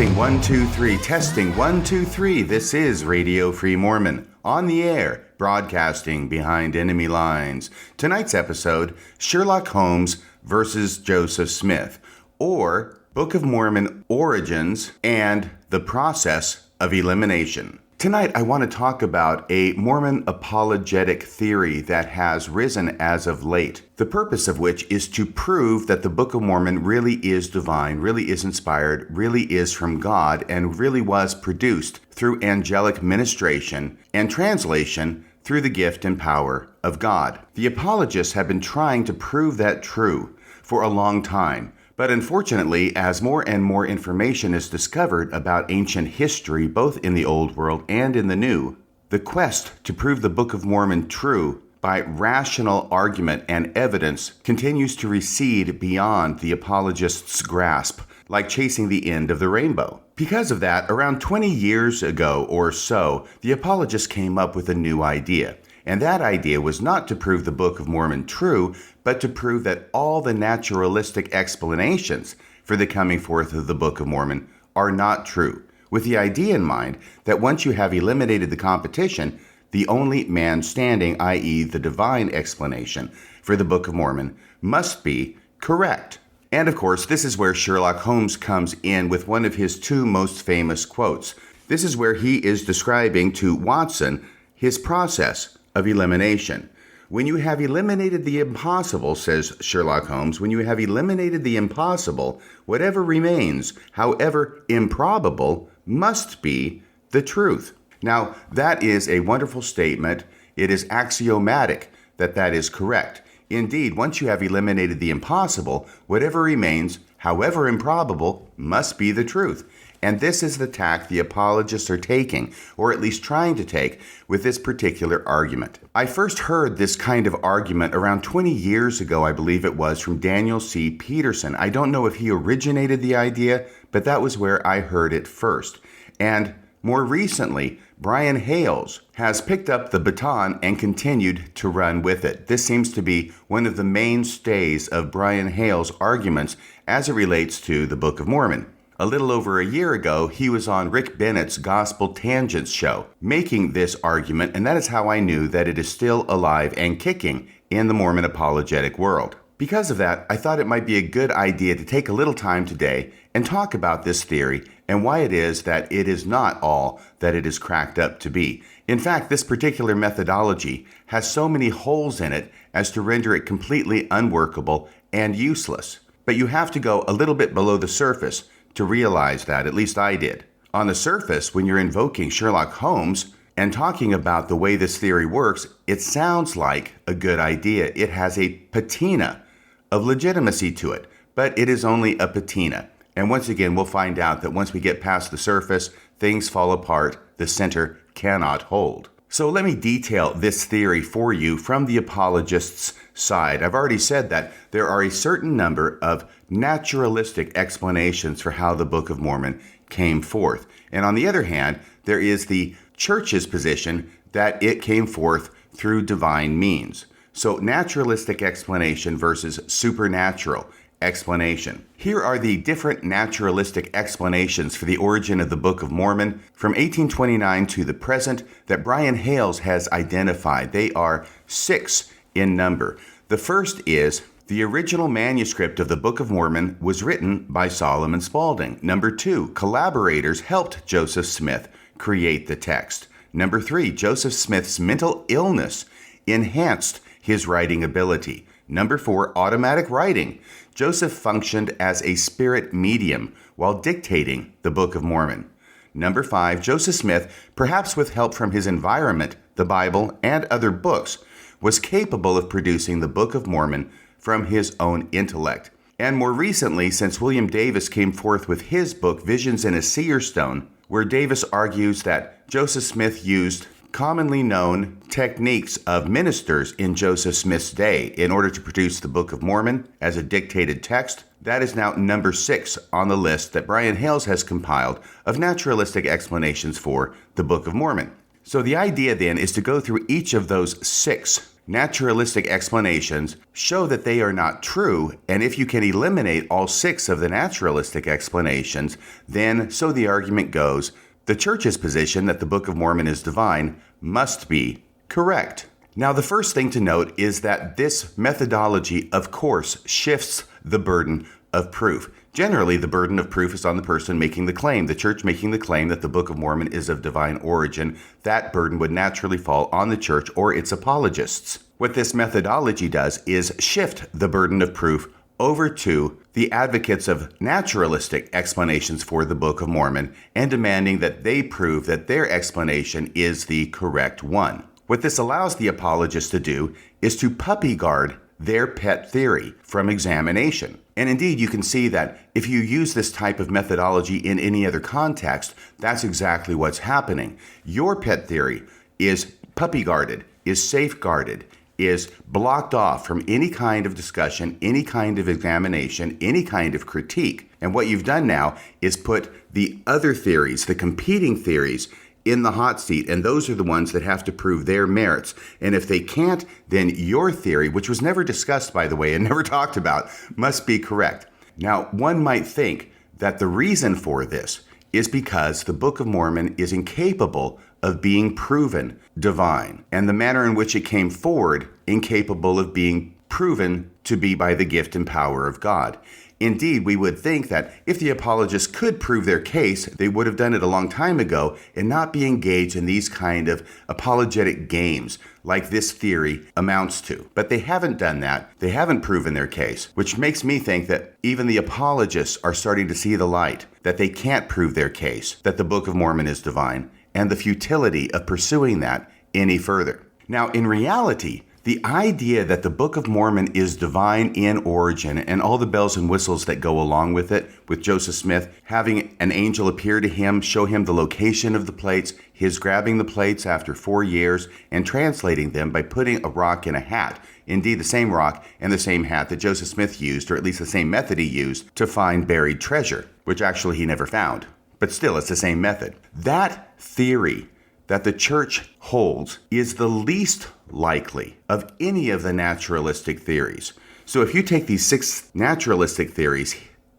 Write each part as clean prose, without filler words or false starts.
Testing 1, 2, 3. Testing 1, 2, 3. This is Radio Free Mormon. On the air, broadcasting behind enemy lines. Tonight's episode, Sherlock Holmes versus Joseph Smith, or Book of Mormon Origins and the Process of Elimination. Tonight, I want to talk about a Mormon apologetic theory that has risen as of late, the purpose of which is to prove that the Book of Mormon really is divine, really is inspired, really is from God, and really was produced through angelic ministration and translation through the gift and power of God. The apologists have been trying to prove that true for a long time. But unfortunately, as more and more information is discovered about ancient history, both in the Old World and in the New, the quest to prove the Book of Mormon true by rational argument and evidence continues to recede beyond the apologists' grasp, like chasing the end of the rainbow. Because of that, around 20 years ago or so, the apologists came up with a new idea. And that idea was not to prove the Book of Mormon true, but to prove that all the naturalistic explanations for the coming forth of the Book of Mormon are not true, with the idea in mind that once you have eliminated the competition, the only man standing, i.e. the divine explanation for the Book of Mormon, must be correct. And of course, this is where Sherlock Holmes comes in with one of his two most famous quotes. This is where he is describing to Watson his process of elimination. When you have eliminated the impossible, says Sherlock Holmes, when you have eliminated the impossible, whatever remains, however improbable, must be the truth. Now, that is a wonderful statement. It is axiomatic that that is correct. Indeed, once you have eliminated the impossible, whatever remains, however improbable, must be the truth. And this is the tack the apologists are taking, or at least trying to take, with this particular argument. I first heard this kind of argument around 20 years ago, I believe it was, from Daniel C. Peterson. I don't know if he originated the idea, but that was where I heard it first. And more recently, Brian Hales has picked up the baton and continued to run with it. This seems to be one of the mainstays of Brian Hales' arguments as it relates to the Book of Mormon. A little over a year ago, he was on Rick Bennett's Gospel Tangents show, making this argument, and that is how I knew that it is still alive and kicking in the Mormon apologetic world. Because of that, I thought it might be a good idea to take a little time today and talk about this theory and why it is that it is not all that it is cracked up to be. In fact, this particular methodology has so many holes in it as to render it completely unworkable and useless. But you have to go a little bit below the surface to realize that, at least I did. On the surface, when you're invoking Sherlock Holmes and talking about the way this theory works, it sounds like a good idea. It has a patina of legitimacy to it, but it is only a patina. And once again, we'll find out that once we get past the surface, things fall apart, the center cannot hold. So let me detail this theory for you from the apologists' side. I've already said that there are a certain number of naturalistic explanations for how the Book of Mormon came forth. And on the other hand, there is the church's position that it came forth through divine means. So naturalistic explanation versus supernatural explanation. Here are the different naturalistic explanations for the origin of the Book of Mormon from 1829 to the present that Brian Hales has identified. They are 6 in number. The first is the original manuscript of the Book of Mormon was written by Solomon Spaulding. Number 2, collaborators helped Joseph Smith create the text. Number 3, Joseph Smith's mental illness enhanced his writing ability. Number 4, automatic writing. Joseph functioned as a spirit medium while dictating the Book of Mormon. Number 5, Joseph Smith, perhaps with help from his environment, the Bible, and other books, was capable of producing the Book of Mormon from his own intellect. And more recently, since William Davis came forth with his book, Visions in a Seer Stone, where Davis argues that Joseph Smith used commonly known techniques of ministers in Joseph Smith's day in order to produce the Book of Mormon as a dictated text. That is now number 6 on the list that Brian Hales has compiled of naturalistic explanations for the Book of Mormon. So the idea then is to go through each of those 6 Naturalistic explanations show that they are not true, and if you can eliminate all 6 of the naturalistic explanations, then, so the argument goes, the Church's position that the Book of Mormon is divine must be correct. Now, the first thing to note is that this methodology, of course, shifts the burden of proof. Generally, the burden of proof is on the person making the claim. The Church making the claim that the Book of Mormon is of divine origin. That burden would naturally fall on the Church or its apologists. What this methodology does is shift the burden of proof over to the advocates of naturalistic explanations for the Book of Mormon and demanding that they prove that their explanation is the correct one. What this allows the apologists to do is to puppy guard their pet theory from examination. And indeed, you can see that if you use this type of methodology in any other context, that's exactly what's happening. Your pet theory is puppy guarded, is safeguarded, is blocked off from any kind of discussion, any kind of examination, any kind of critique. And what you've done now is put the other theories, the competing theories, in the hot seat, and those are the ones that have to prove their merits. And if they can't, then your theory, which was never discussed, by the way, and never talked about, must be correct. Now, one might think that the reason for this is because the Book of Mormon is incapable of being proven divine, and the manner in which it came forward incapable of being proven to be by the gift and power of God. Indeed, we would think that if the apologists could prove their case, they would have done it a long time ago and not be engaged in these kind of apologetic games like this theory amounts to. But they haven't done that. They haven't proven their case, which makes me think that even the apologists are starting to see the light, that they can't prove their case, that the Book of Mormon is divine, and the futility of pursuing that any further. Now, in reality, the idea that the Book of Mormon is divine in origin and all the bells and whistles that go along with it, with Joseph Smith having an angel appear to him, show him the location of the plates, his grabbing the plates after 4 years and translating them by putting a rock in a hat. Indeed, the same rock and the same hat that Joseph Smith used, or at least the same method he used to find buried treasure, which actually he never found. But still, it's the same method. That theory that the Church holds is the least likely of any of the naturalistic theories. So if you take these 6 naturalistic theories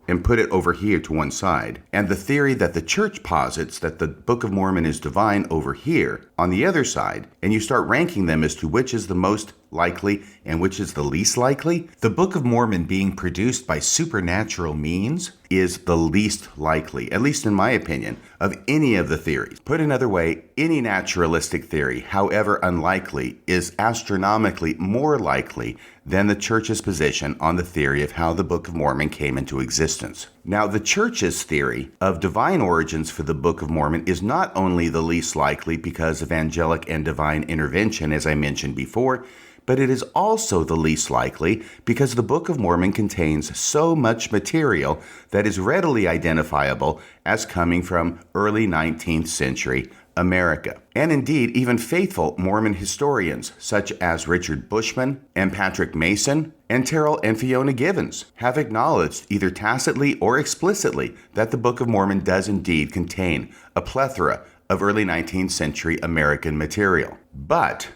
and put it over here to one side, and the theory that the Church posits that the Book of Mormon is divine over here on the other side, and you start ranking them as to which is the most likely and which is the least likely, the Book of Mormon being produced by supernatural means is the least likely, at least in my opinion, of any of the theories. Put another way, any naturalistic theory, however unlikely, is astronomically more likely than the Church's position on the theory of how the Book of Mormon came into existence. Now, the Church's theory of divine origins for the Book of Mormon is not only the least likely because of angelic and divine intervention, as I mentioned before, but it is also the least likely because the Book of Mormon contains so much material that is readily identifiable as coming from early 19th century America. And indeed, even faithful Mormon historians such as Richard Bushman and Patrick Mason and Terrell and Fiona Givens have acknowledged either tacitly or explicitly that the Book of Mormon does indeed contain a plethora of early 19th century American material. But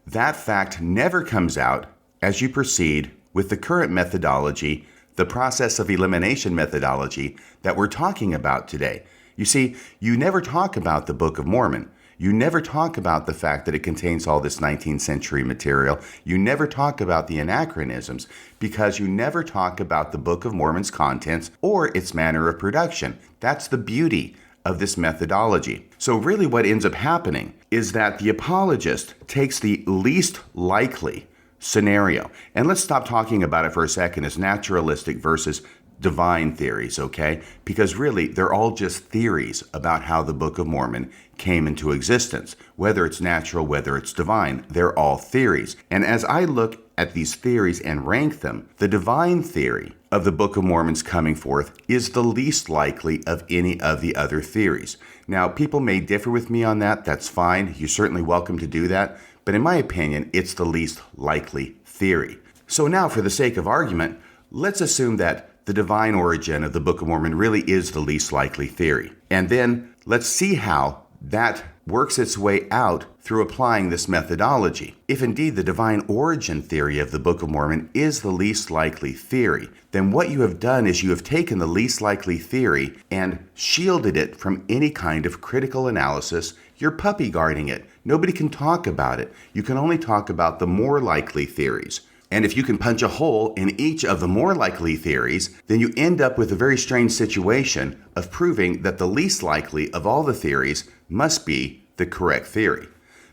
that fact never comes out as you proceed with the current methodology, the process of elimination methodology that we're talking about today. You see, you never talk about the Book of Mormon. You never talk about the fact that it contains all this 19th century material. You never talk about the anachronisms because you never talk about the Book of Mormon's contents or its manner of production. That's the beauty of this methodology. So really what ends up happening is that the apologist takes the least likely scenario. And let's stop talking about it for a second as naturalistic versus divine theories, okay? Because really, they're all just theories about how the Book of Mormon came into existence. Whether it's natural, whether it's divine, they're all theories. And as I look at these theories and rank them, the divine theory of the Book of Mormon's coming forth is the least likely of any of the other theories. Now, people may differ with me on that. That's fine. You're certainly welcome to do that. But in my opinion, it's the least likely theory. So now, for the sake of argument, let's assume that the divine origin of the Book of Mormon really is the least likely theory. And then let's see how that works its way out through applying this methodology. If indeed the divine origin theory of the Book of Mormon is the least likely theory, then what you have done is you have taken the least likely theory and shielded it from any kind of critical analysis. You're puppy guarding it. Nobody can talk about it. You can only talk about the more likely theories. And if you can punch a hole in each of the more likely theories, then you end up with a very strange situation of proving that the least likely of all the theories must be the correct theory.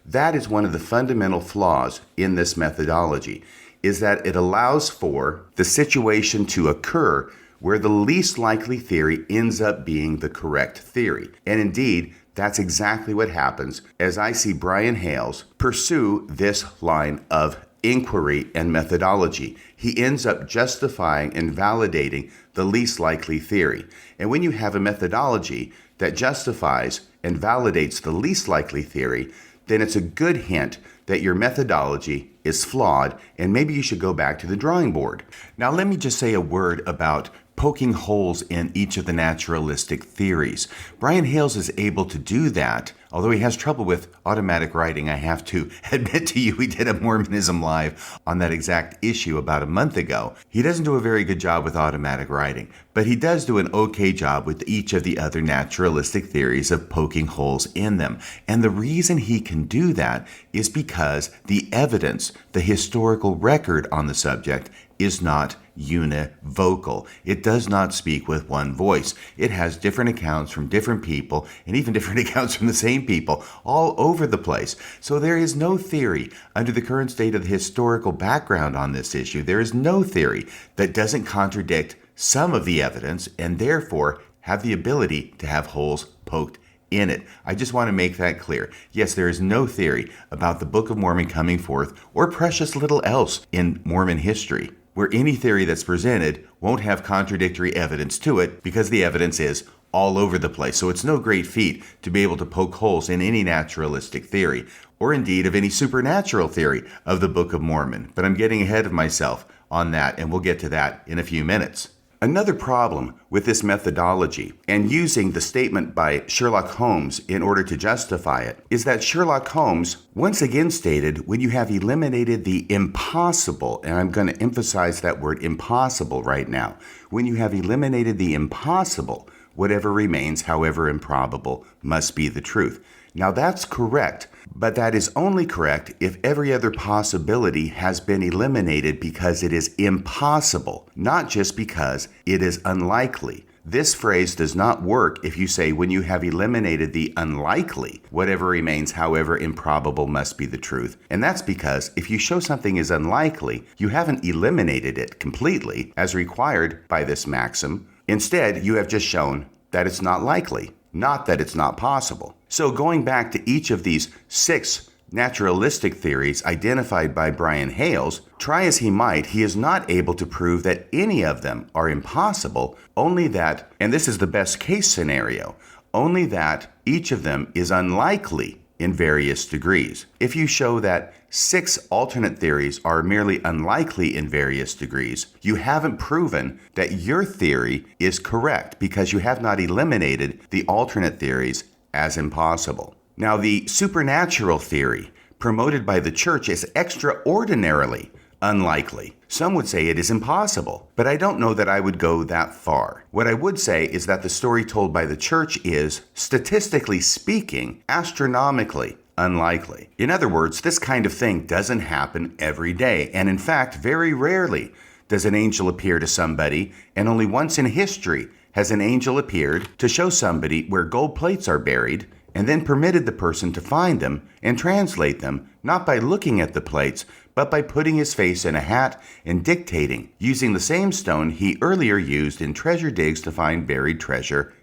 That is one of the fundamental flaws in this methodology, is that it allows for the situation to occur where the least likely theory ends up being the correct theory. And indeed, that's exactly what happens as I see Brian Hales pursue this line of inquiry and methodology. He ends up justifying and validating the least likely theory. And when you have a methodology that justifies and validates the least likely theory, then it's a good hint that your methodology is flawed and maybe you should go back to the drawing board. Now let me just say a word about poking holes in each of the naturalistic theories. Brian Hales is able to do that, although he has trouble with automatic writing. I have to admit to you, we did a Mormonism Live on that exact issue about a month ago. He doesn't do a very good job with automatic writing, but he does do an okay job with each of the other naturalistic theories of poking holes in them. And the reason he can do that is because the evidence, the historical record on the subject, is not univocal. It does not speak with one voice. It has different accounts from different people and even different accounts from the same people all over the place. So there is no theory under the current state of the historical background on this issue. There is no theory that doesn't contradict some of the evidence and therefore have the ability to have holes poked in it. I just want to make that clear. Yes, there is no theory about the Book of Mormon coming forth or precious little else in Mormon history where any theory that's presented won't have contradictory evidence to it because the evidence is all over the place. So it's no great feat to be able to poke holes in any naturalistic theory or indeed of any supernatural theory of the Book of Mormon. But I'm getting ahead of myself on that, and we'll get to that in a few minutes. Another problem with this methodology and using the statement by Sherlock Holmes in order to justify it is that Sherlock Holmes once again stated when you have eliminated the impossible, and I'm going to emphasize that word impossible right now, when you have eliminated the impossible, whatever remains, however improbable, must be the truth. Now that's correct, but that is only correct if every other possibility has been eliminated because it is impossible, not just because it is unlikely. This phrase does not work if you say when you have eliminated the unlikely, whatever remains, however improbable, must be the truth. And that's because if you show something is unlikely, you haven't eliminated it completely as required by this maxim. Instead, you have just shown that it's not likely, not that it's not possible. So going back to each of these 6 naturalistic theories identified by Brian Hales, try as he might, he is not able to prove that any of them are impossible, only that, and this is the best case scenario, only that each of them is unlikely in various degrees. If you show that 6 alternate theories are merely unlikely in various degrees, you haven't proven that your theory is correct because you have not eliminated the alternate theories as impossible. Now, the supernatural theory promoted by the church is extraordinarily unlikely. Some would say it is impossible, but I don't know that I would go that far. What I would say is that the story told by the church is, statistically speaking, astronomically unlikely. In other words, this kind of thing doesn't happen every day, and in fact, very rarely does an angel appear to somebody, and only once in history has an angel appeared to show somebody where gold plates are buried, and then permitted the person to find them and translate them, not by looking at the plates, but by putting his face in a hat and dictating, using the same stone he earlier used in treasure digs to find buried treasure,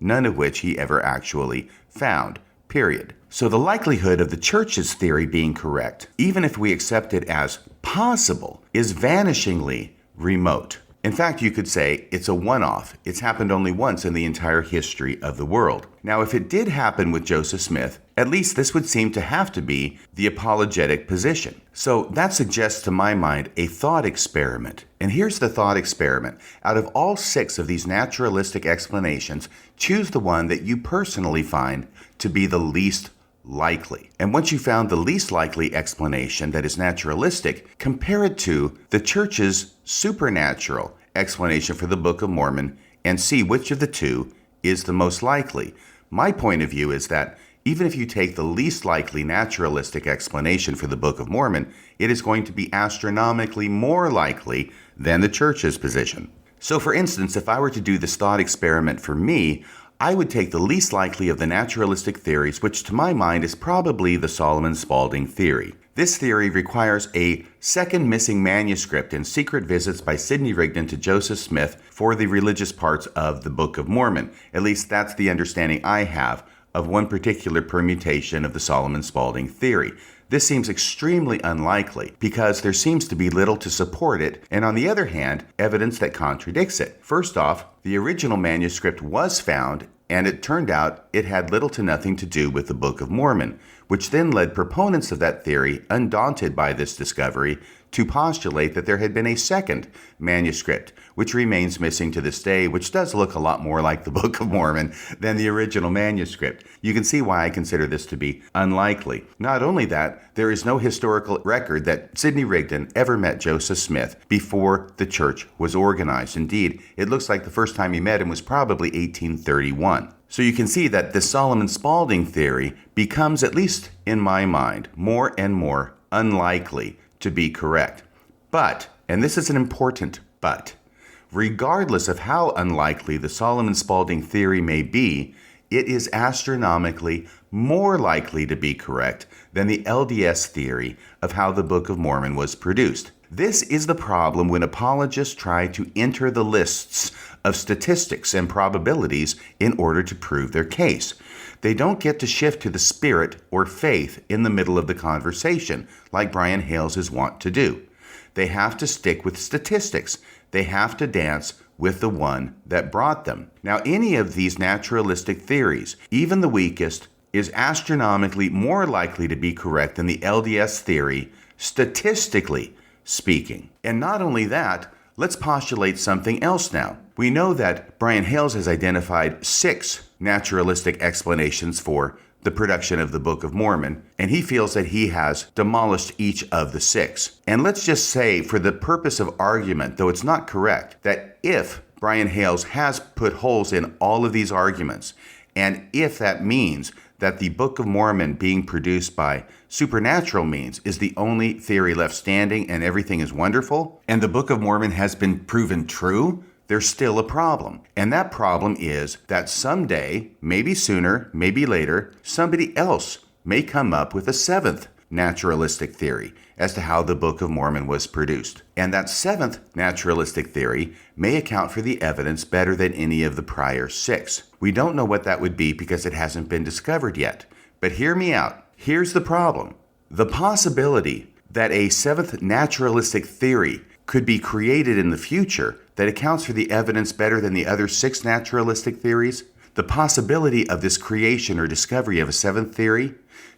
none of which he ever actually found, period. So the likelihood of the church's theory being correct, even if we accept it as possible, is vanishingly remote. In fact, you could say it's a one-off. It's happened only once in the entire history of the world. Now, if it did happen with Joseph Smith, at least this would seem to have to be the apologetic position. So that suggests to my mind a thought experiment. And here's the thought experiment. Out of all 6 of these naturalistic explanations, choose the one that you personally find to be the least likely. And once you found the least likely explanation that is naturalistic, compare it to the church's supernatural explanation for the Book of Mormon and see which of the two is the most likely. My point of view is that even if you take the least likely naturalistic explanation for the Book of Mormon, it is going to be astronomically more likely than the church's position. So for instance, if I were to do this thought experiment for me, I would take the least likely of the naturalistic theories, which to my mind is probably the Solomon Spaulding theory. This theory requires a second missing manuscript and secret visits by Sidney Rigdon to Joseph Smith for the religious parts of the Book of Mormon. At least that's the understanding I have of one particular permutation of the Solomon Spaulding theory. This seems extremely unlikely because there seems to be little to support it, and on the other hand, evidence that contradicts it. First off, the original manuscript was found, and it turned out it had little to nothing to do with the Book of Mormon, which then led proponents of that theory, undaunted by this discovery, to postulate that there had been a second manuscript, which remains missing to this day, which does look a lot more like the Book of Mormon than the original manuscript. You can see why I consider this to be unlikely. Not only that, there is no historical record that Sidney Rigdon ever met Joseph Smith before the church was organized. Indeed, it looks like the first time he met him was probably 1831. So you can see that the Solomon Spaulding theory becomes, at least in my mind, more and more unlikely to be correct. But, and this is an important but, regardless of how unlikely the Solomon Spaulding theory may be, it is astronomically more likely to be correct than the LDS theory of how the Book of Mormon was produced. This is the problem when apologists try to enter the lists of statistics and probabilities in order to prove their case. They don't get to shift to the spirit or faith in the middle of the conversation, like Brian Hales is wont to do. They have to stick with statistics. They have to dance with the one that brought them. Now, any of these naturalistic theories, even the weakest, is astronomically more likely to be correct than the LDS theory, statistically speaking. And not only that, let's postulate something else now. We know that Brian Hales has identified 6 naturalistic explanations for the production of the Book of Mormon, and he feels that he has demolished each of the 6. And let's just say, for the purpose of argument, though it's not correct, that if Brian Hales has put holes in all of these arguments, and if that means that the Book of Mormon being produced by supernatural means is the only theory left standing and everything is wonderful, and the Book of Mormon has been proven true, there's still a problem. And that problem is that someday, maybe sooner, maybe later, somebody else may come up with a 7th naturalistic theory as to how the Book of Mormon was produced. And that 7th naturalistic theory may account for the evidence better than any of the prior 6. We don't know what that would be because it hasn't been discovered yet. But hear me out. Here's the problem. The possibility that a 7th naturalistic theory could be created in the future that accounts for the evidence better than the other 6 naturalistic theories, the possibility of this creation or discovery of a 7th theory,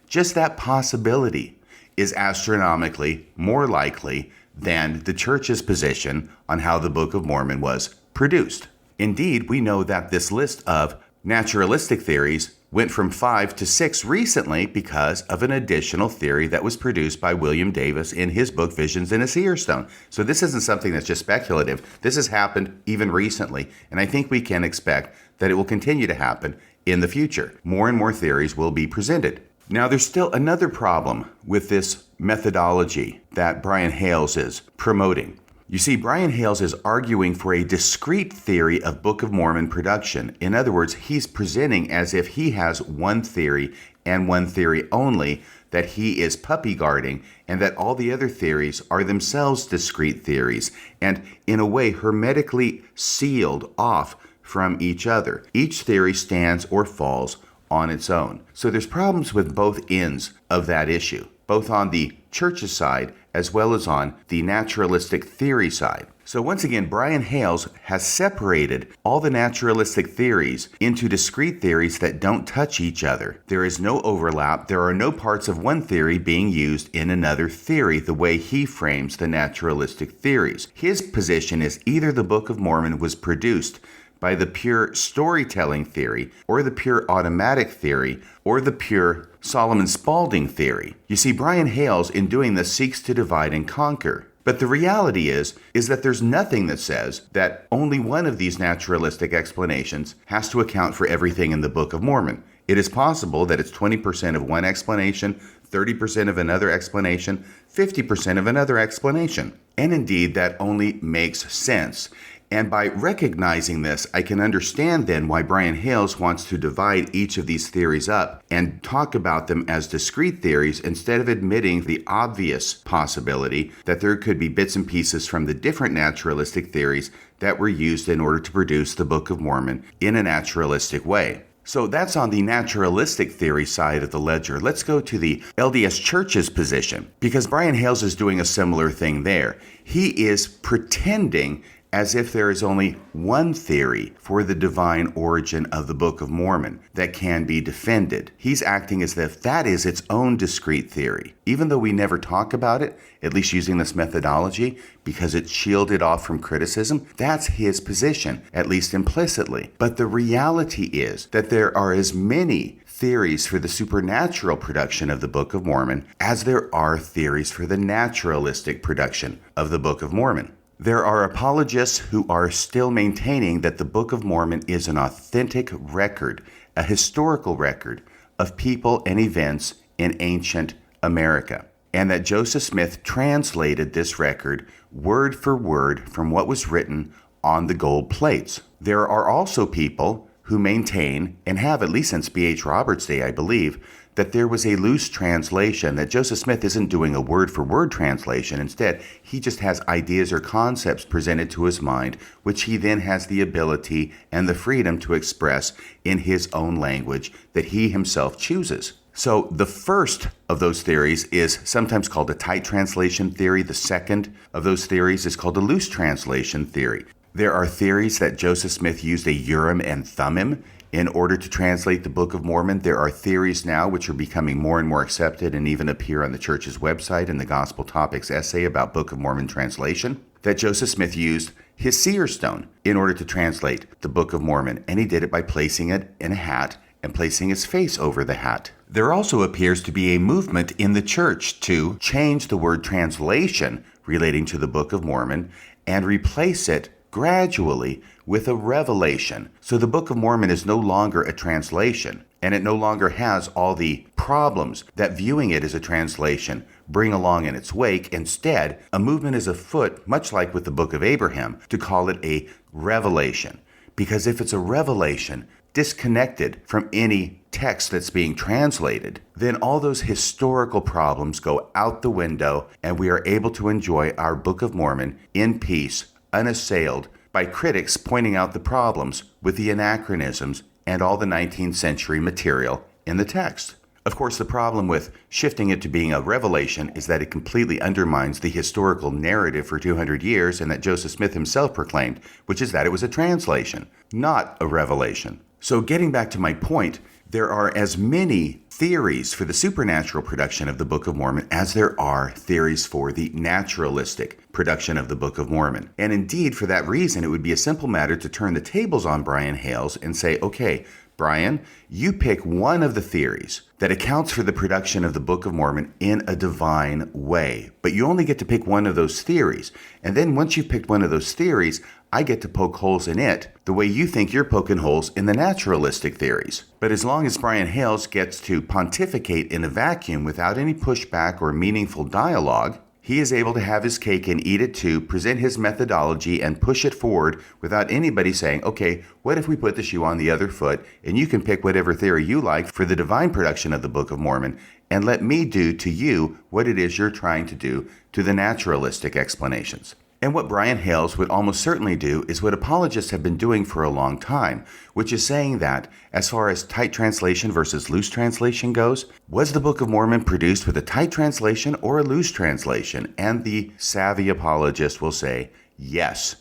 just that possibility is astronomically more likely than the church's position on how the Book of Mormon was produced. Indeed, we know that this list of naturalistic theories went from 5 to 6 recently because of an additional theory that was produced by William Davis in his book Visions in a Seer Stone. So this isn't something that's just speculative. This has happened even recently, and I think we can expect that it will continue to happen in the future. More and more theories will be presented. Now, there's still another problem with this methodology that Brian Hales is promoting. You see, Brian Hales is arguing for a discrete theory of Book of Mormon production. In other words, he's presenting as if he has one theory and one theory only that he is puppy guarding, and that all the other theories are themselves discrete theories and in a way hermetically sealed off from each other. Each theory stands or falls on its own. So there's problems with both ends of that issue. both on the church's side as well as on the naturalistic theory side. So once again, Brian Hales has separated all the naturalistic theories into discrete theories that don't touch each other. There is no overlap. There are no parts of one theory being used in another theory the way he frames the naturalistic theories. His position is either the Book of Mormon was produced by the pure storytelling theory, or the pure automatic theory, or the pure Solomon Spaulding theory. You see, Brian Hales, in doing this, seeks to divide and conquer. But the reality is that there's nothing that says that only one of these naturalistic explanations has to account for everything in the Book of Mormon. It is possible that it's 20% of one explanation, 30% of another explanation, 50% of another explanation. And indeed, that only makes sense. And by recognizing this, I can understand then why Brian Hales wants to divide each of these theories up and talk about them as discrete theories instead of admitting the obvious possibility that there could be bits and pieces from the different naturalistic theories that were used in order to produce the Book of Mormon in a naturalistic way. So that's on the naturalistic theory side of the ledger. Let's go to the LDS Church's position, because Brian Hales is doing a similar thing there. He is pretending as if there is only one theory for the divine origin of the Book of Mormon that can be defended. He's acting as if that is its own discrete theory. Even though we never talk about it, at least using this methodology, because it's shielded off from criticism, that's his position, at least implicitly. But the reality is that there are as many theories for the supernatural production of the Book of Mormon as there are theories for the naturalistic production of the Book of Mormon. There are apologists who are still maintaining that the Book of Mormon is an authentic record, a historical record of people and events in ancient America, and that Joseph Smith translated this record word for word from what was written on the gold plates. There are also people who maintain, and have at least since B.H. Roberts' day, I believe, that there was a loose translation, that Joseph Smith isn't doing a word-for-word translation. Instead, he just has ideas or concepts presented to his mind, which he then has the ability and the freedom to express in his own language that he himself chooses. So the first of those theories is sometimes called a tight translation theory. The second of those theories is called a loose translation theory. There are theories that Joseph Smith used a Urim and Thummim in order to translate the Book of Mormon. There are theories now which are becoming more and more accepted and even appear on the church's website in the Gospel Topics essay about Book of Mormon translation, that Joseph Smith used his seer stone in order to translate the Book of Mormon, and he did it by placing it in a hat and placing his face over the hat. There also appears to be a movement in the church to change the word translation relating to the Book of Mormon and replace it gradually with a revelation. So the Book of Mormon is no longer a translation, and it no longer has all the problems that viewing it as a translation bring along in its wake. Instead, a movement is afoot, much like with the Book of Abraham, to call it a revelation. Because if it's a revelation disconnected from any text that's being translated, then all those historical problems go out the window, and we are able to enjoy our Book of Mormon in peace, unassailed by critics pointing out the problems with the anachronisms and all the 19th century material in the text. Of course, the problem with shifting it to being a revelation is that it completely undermines the historical narrative for 200 years and that Joseph Smith himself proclaimed, which is that it was a translation, not a revelation. So getting back to my point, there are as many theories for the supernatural production of the Book of Mormon as there are theories for the naturalistic production of the Book of Mormon. And indeed, for that reason, it would be a simple matter to turn the tables on Brian Hales and say, okay, Brian, you pick one of the theories that accounts for the production of the Book of Mormon in a divine way. But you only get to pick one of those theories. And then once you've picked one of those theories, I get to poke holes in it the way you think you're poking holes in the naturalistic theories. But as long as Brian Hales gets to pontificate in a vacuum without any pushback or meaningful dialogue, he is able to have his cake and eat it too, present his methodology and push it forward without anybody saying, okay, what if we put the shoe on the other foot and you can pick whatever theory you like for the divine production of the Book of Mormon and let me do to you what it is you're trying to do to the naturalistic explanations. And what Brian Hales would almost certainly do is what apologists have been doing for a long time, which is saying that, as far as tight translation versus loose translation goes, was the Book of Mormon produced with a tight translation or a loose translation? And the savvy apologist will say yes,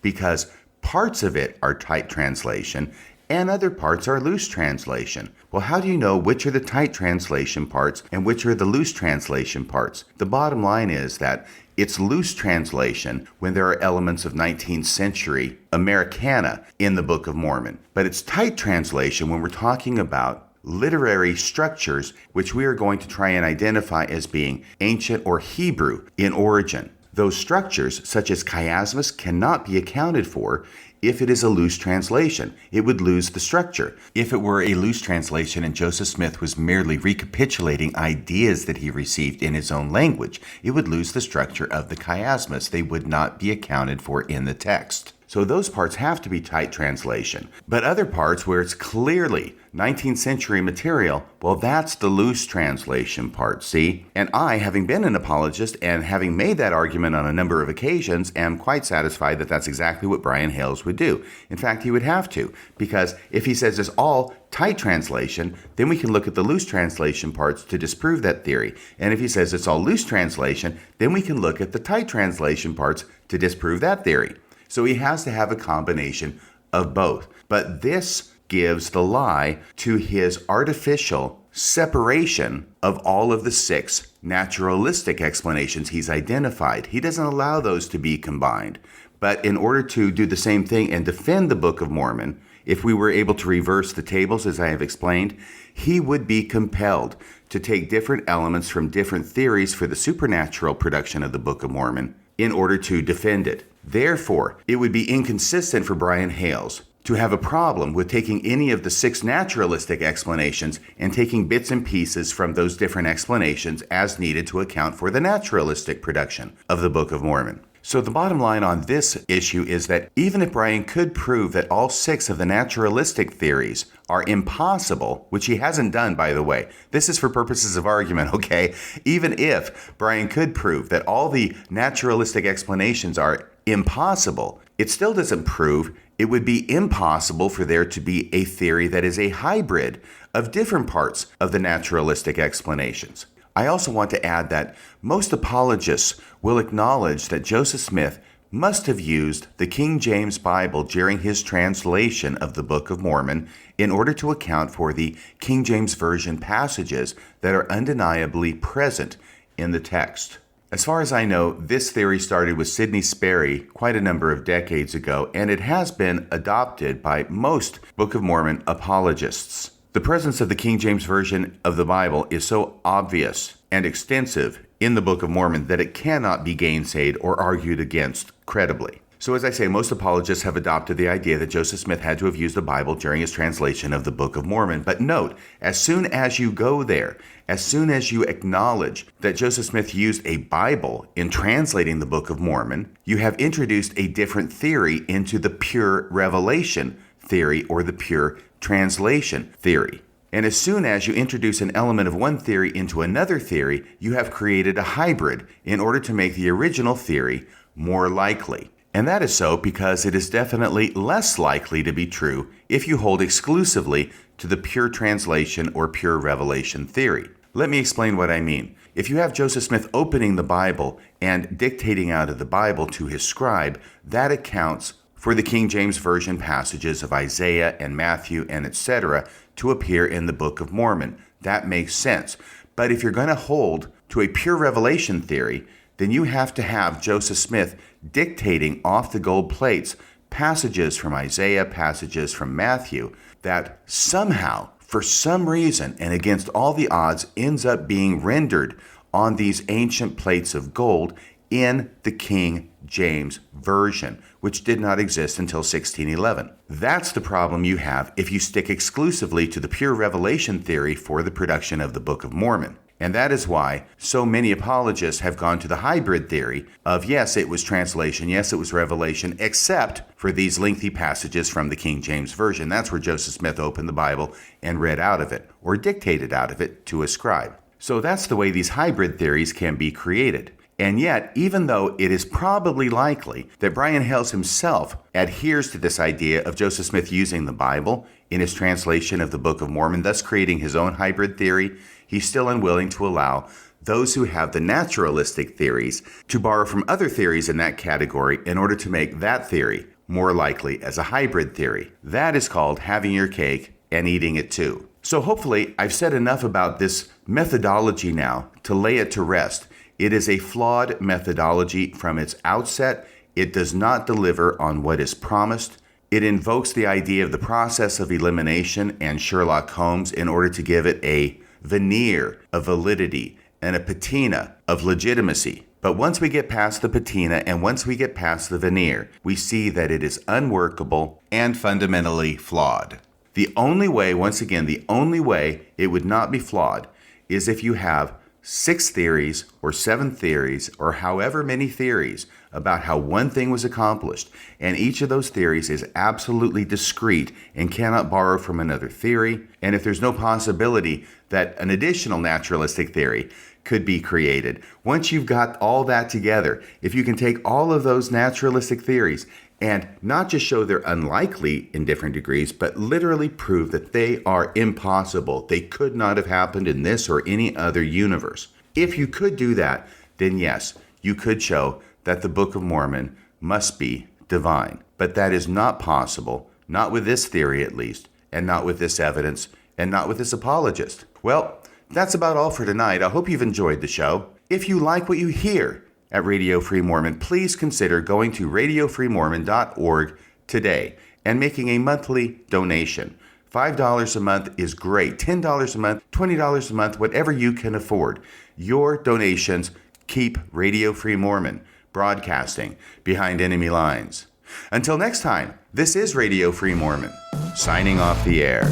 because parts of it are tight translation and other parts are loose translation. Well, how do you know which are the tight translation parts and which are the loose translation parts? The bottom line is that it's loose translation when there are elements of 19th century Americana in the Book of Mormon. But it's tight translation when we're talking about literary structures which we are going to try and identify as being ancient or Hebrew in origin. Those structures, such as chiasmus, cannot be accounted for if it is a loose translation. It would lose the structure. If it were a loose translation and Joseph Smith was merely recapitulating ideas that he received in his own language, it would lose the structure of the chiasmus. They would not be accounted for in the text. So those parts have to be tight translation. But other parts where it's clearly 19th century material, well, that's the loose translation part, see? And I, having been an apologist and having made that argument on a number of occasions, am quite satisfied that that's exactly what Brian Hales would do. In fact, he would have to, because if he says it's all tight translation, then we can look at the loose translation parts to disprove that theory. And if he says it's all loose translation, then we can look at the tight translation parts to disprove that theory. So he has to have a combination of both. But this gives the lie to his artificial separation of all of the 6 naturalistic explanations he's identified. He doesn't allow those to be combined. But in order to do the same thing and defend the Book of Mormon, if we were able to reverse the tables, as I have explained, he would be compelled to take different elements from different theories for the supernatural production of the Book of Mormon in order to defend it. Therefore, it would be inconsistent for Brian Hales to have a problem with taking any of the 6 naturalistic explanations and taking bits and pieces from those different explanations as needed to account for the naturalistic production of the Book of Mormon. So the bottom line on this issue is that even if Brian could prove that all 6 of the naturalistic theories are impossible, which he hasn't done, by the way, this is for purposes of argument, okay? Even if Brian could prove that all the naturalistic explanations are impossible, it still doesn't prove it would be impossible for there to be a theory that is a hybrid of different parts of the naturalistic explanations. I also want to add that most apologists will acknowledge that Joseph Smith must have used the King James Bible during his translation of the Book of Mormon in order to account for the King James Version passages that are undeniably present in the text. As far as I know, this theory started with Sidney Sperry quite a number of decades ago, and it has been adopted by most Book of Mormon apologists. The presence of the King James Version of the Bible is so obvious and extensive in the Book of Mormon that it cannot be gainsaid or argued against credibly. So as I say, most apologists have adopted the idea that Joseph Smith had to have used the Bible during his translation of the Book of Mormon. But note, as soon as you go there, as soon as you acknowledge that Joseph Smith used a Bible in translating the Book of Mormon, you have introduced a different theory into the pure revelation theory or the pure translation theory. And as soon as you introduce an element of one theory into another theory, you have created a hybrid in order to make the original theory more likely. And that is so because it is definitely less likely to be true if you hold exclusively to the pure translation or pure revelation theory. Let me explain what I mean. If you have Joseph Smith opening the Bible and dictating out of the Bible to his scribe, that accounts for the King James Version passages of Isaiah and Matthew and etc. to appear in the Book of Mormon. That makes sense. But if you're going to hold to a pure revelation theory, then you have to have Joseph Smith dictating off the gold plates passages from Isaiah, passages from Matthew, that somehow, for some reason, and against all the odds, ends up being rendered on these ancient plates of gold in the King James Version, which did not exist until 1611. That's the problem you have if you stick exclusively to the pure revelation theory for the production of the Book of Mormon. And that is why so many apologists have gone to the hybrid theory of, yes, it was translation, yes, it was revelation, except for these lengthy passages from the King James Version. That's where Joseph Smith opened the Bible and read out of it, or dictated out of it to a scribe. So that's the way these hybrid theories can be created. And yet, even though it is probably likely that Brian Hales himself adheres to this idea of Joseph Smith using the Bible in his translation of the Book of Mormon, thus creating his own hybrid theory, he's still unwilling to allow those who have the naturalistic theories to borrow from other theories in that category in order to make that theory more likely as a hybrid theory. That is called having your cake and eating it too. So hopefully I've said enough about this methodology now to lay it to rest. It is a flawed methodology from its outset. It does not deliver on what is promised. It invokes the idea of the process of elimination and Sherlock Holmes in order to give it a veneer of validity and a patina of legitimacy. But once we get past the patina and once we get past the veneer, we see that it is unworkable and fundamentally flawed. The only way, once again, the only way it would not be flawed is if you have 6 theories or 7 theories or however many theories about how one thing was accomplished, and each of those theories is absolutely discrete and cannot borrow from another theory, and if there's no possibility that an additional naturalistic theory could be created. Once you've got all that together, if you can take all of those naturalistic theories and not just show they're unlikely in different degrees, but literally prove that they are impossible. They could not have happened in this or any other universe. If you could do that, then yes, you could show that the Book of Mormon must be divine. But that is not possible, not with this theory at least, and not with this evidence, and not with this apologist. Well, that's about all for tonight. I hope you've enjoyed the show. If you like what you hear at Radio Free Mormon, please consider going to radiofreemormon.org today and making a monthly donation. $5 a month is great. $10 a month, $20 a month, whatever you can afford. Your donations keep Radio Free Mormon broadcasting behind enemy lines. Until next time, this is Radio Free Mormon, signing off the air.